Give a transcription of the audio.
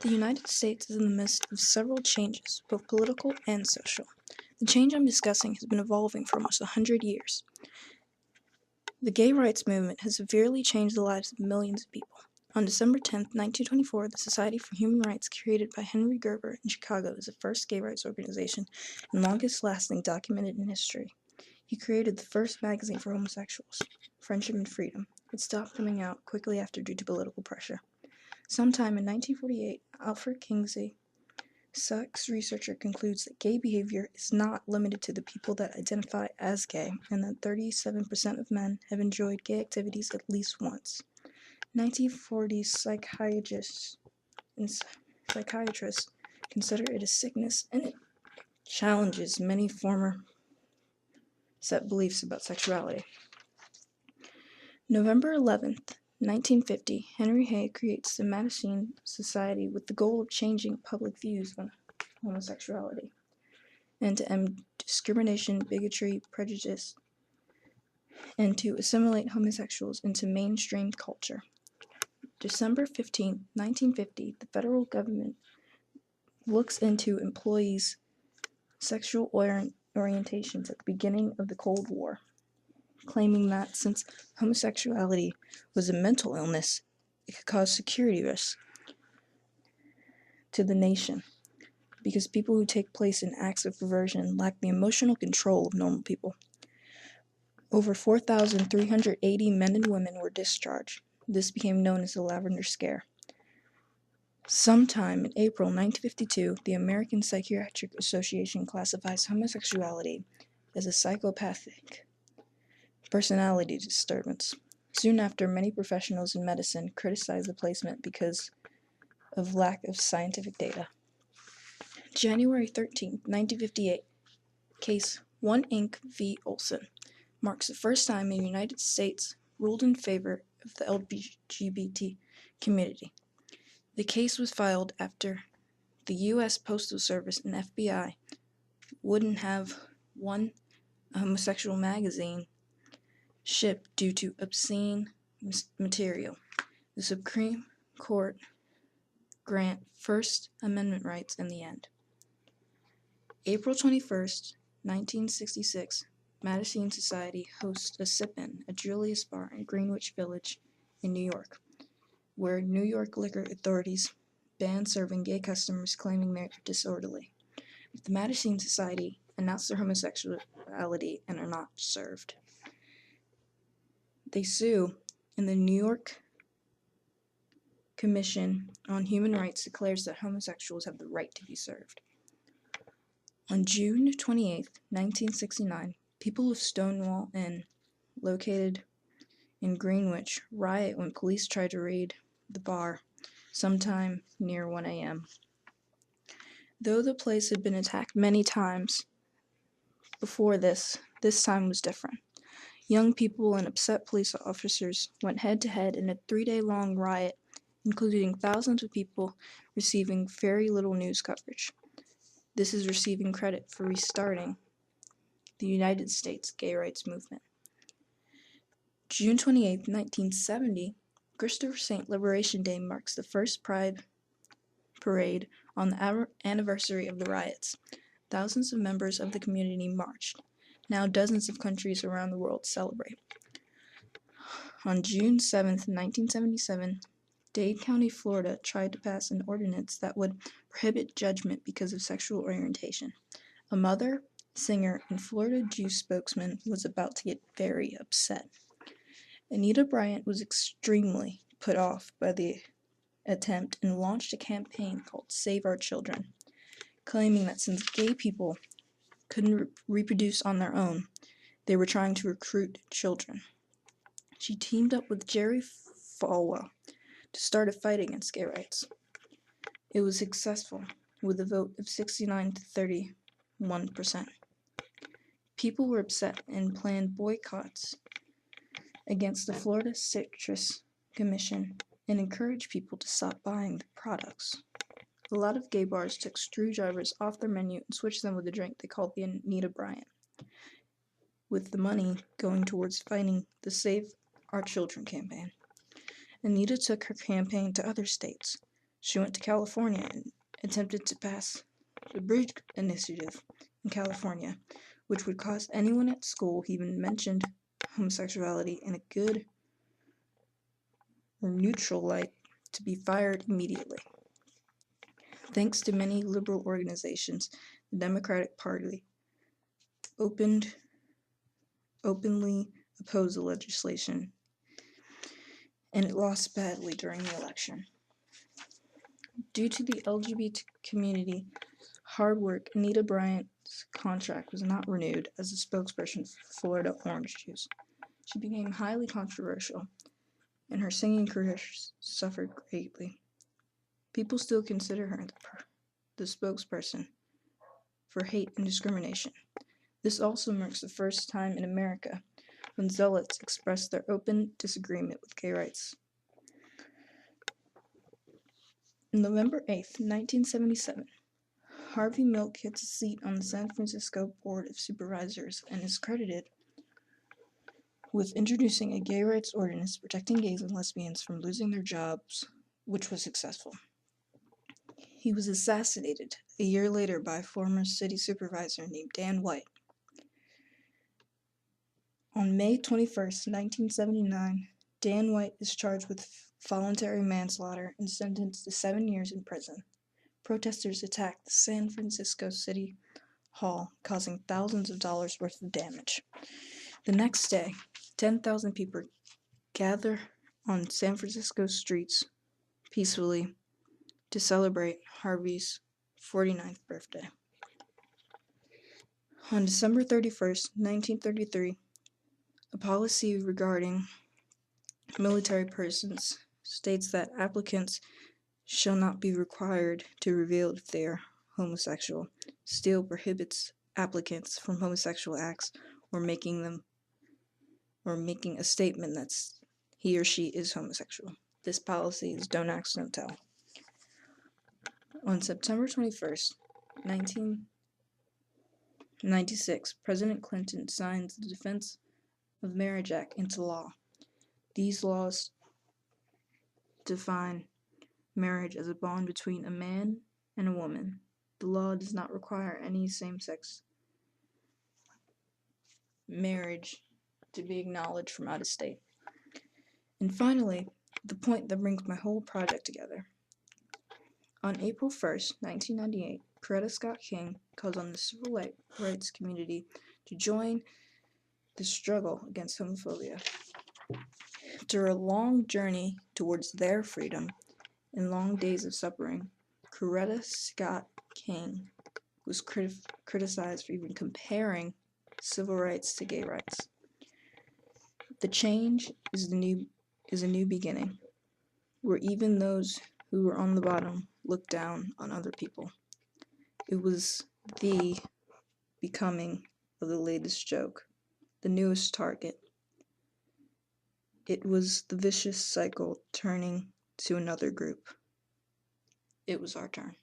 The United States is in the midst of several changes, both political and social. The change I'm discussing has been evolving for almost 100 years. The gay rights movement has severely changed the lives of millions of people. On December 10, 1924, the Society for Human Rights, created by Henry Gerber in Chicago, is the first gay rights organization and longest-lasting documented in history. He created the first magazine for homosexuals, Friendship and Freedom. It stopped coming out quickly after due to political pressure. Sometime in 1948, Alfred Kingsley, sex researcher, concludes that gay behavior is not limited to the people that identify as gay, and that 37% of men have enjoyed gay activities at least once. 1940s psychiatrists consider it a sickness, and it challenges many former set beliefs about sexuality. November 11th, 1950, Henry Hay creates the Mattachine Society with the goal of changing public views on homosexuality and to end discrimination, bigotry, prejudice, and to assimilate homosexuals into mainstream culture. December 15, 1950, the federal government looks into employees' sexual orientations at the beginning of the Cold War, claiming that since homosexuality was a mental illness, it could cause security risks to the nation, because people who take place in acts of perversion lack the emotional control of normal people. Over 4,380 men and women were discharged. This became known as the Lavender Scare. Sometime in April 1952, the American Psychiatric Association classifies homosexuality as a psychopathic personality disturbance. Soon after, many professionals in medicine criticized the placement because of lack of scientific data. January 13, 1958, Case 1 Inc. v. Olson marks the first time the United States ruled in favor of the LGBT community. The case was filed after the U.S. Postal Service and FBI wouldn't have one homosexual magazine shipped due to obscene material. The Supreme Court grant First Amendment rights in the end. April 21st, 1966, Mattachine Society hosts a sip-in at Julius Bar in Greenwich Village in New York, where New York liquor authorities banned serving gay customers claiming they're disorderly. The Mattachine Society announced their homosexuality and are not served. They sue, and the New York Commission on Human Rights declares that homosexuals have the right to be served. On June 28, 1969, people of Stonewall Inn, located in Greenwich, riot when police tried to raid the bar sometime near 1 a.m. Though the place had been attacked many times before this time was different. Young people and upset police officers went head-to-head in a 3-day-long riot, including thousands of people receiving very little news coverage. This is receiving credit for restarting the United States gay rights movement. June 28, 1970, Christopher Saint Liberation Day marks the first Pride parade on the anniversary of the riots. Thousands of members of the community marched. Now dozens of countries around the world celebrate. On June 7, 1977, Dade County, Florida, tried to pass an ordinance that would prohibit judgment because of sexual orientation. A mother, singer, and Florida Jew spokesman was about to get very upset. Anita Bryant was extremely put off by the attempt and launched a campaign called Save Our Children, claiming that since gay people couldn't reproduce on their own, they were trying to recruit children. She teamed up with Jerry Falwell to start a fight against gay rights. It was successful, with a vote of 69 to 31%. People were upset and planned boycotts against the Florida Citrus Commission and encouraged people to stop buying the products. A lot of gay bars took screwdrivers off their menu and switched them with a drink they called the Anita Bryant, with the money going towards fighting the Save Our Children campaign. Anita took her campaign to other states. She went to California and attempted to pass the Bridge Initiative in California, which would cause anyone at school who even mentioned homosexuality in a good or neutral light to be fired immediately. Thanks to many liberal organizations, the Democratic Party openly opposed the legislation, and it lost badly during the election. Due to the LGBT community hard work, Anita Bryant's contract was not renewed as a spokesperson for Florida Orange Juice. She became highly controversial, and her singing career suffered greatly. People still consider her the spokesperson for hate and discrimination. This also marks the first time in America when zealots expressed their open disagreement with gay rights. On November 8, 1977, Harvey Milk gets a seat on the San Francisco Board of Supervisors and is credited with introducing a gay rights ordinance protecting gays and lesbians from losing their jobs, which was successful. He was assassinated a year later by a former city supervisor named Dan White. On May 21, 1979, Dan White is charged with voluntary manslaughter and sentenced to 7 years in prison. Protesters attacked the San Francisco City Hall, causing thousands of dollars worth of damage. The next day, 10,000 people gather on San Francisco streets peacefully to celebrate Harvey's 49th birthday. On December 31st, 1933, a policy regarding military persons states that applicants shall not be required to reveal if they are homosexual. Still prohibits applicants from homosexual acts or making a statement that he or she is homosexual. This policy is don't ask, don't tell. On September 21st, 1996, President Clinton signs the Defense of Marriage Act into law. These laws define marriage as a bond between a man and a woman. The law does not require any same-sex marriage to be acknowledged from out of state. And finally, the point that brings my whole project together. On April 1st, 1998, Coretta Scott King calls on the civil rights community to join the struggle against homophobia. After a long journey towards their freedom and long days of suffering, Coretta Scott King was criticized for even comparing civil rights to gay rights. The change is a new beginning, where even those who were on the bottom looked down on other people. It was the becoming of the latest joke, the newest target. It was the vicious cycle turning to another group. It was our turn.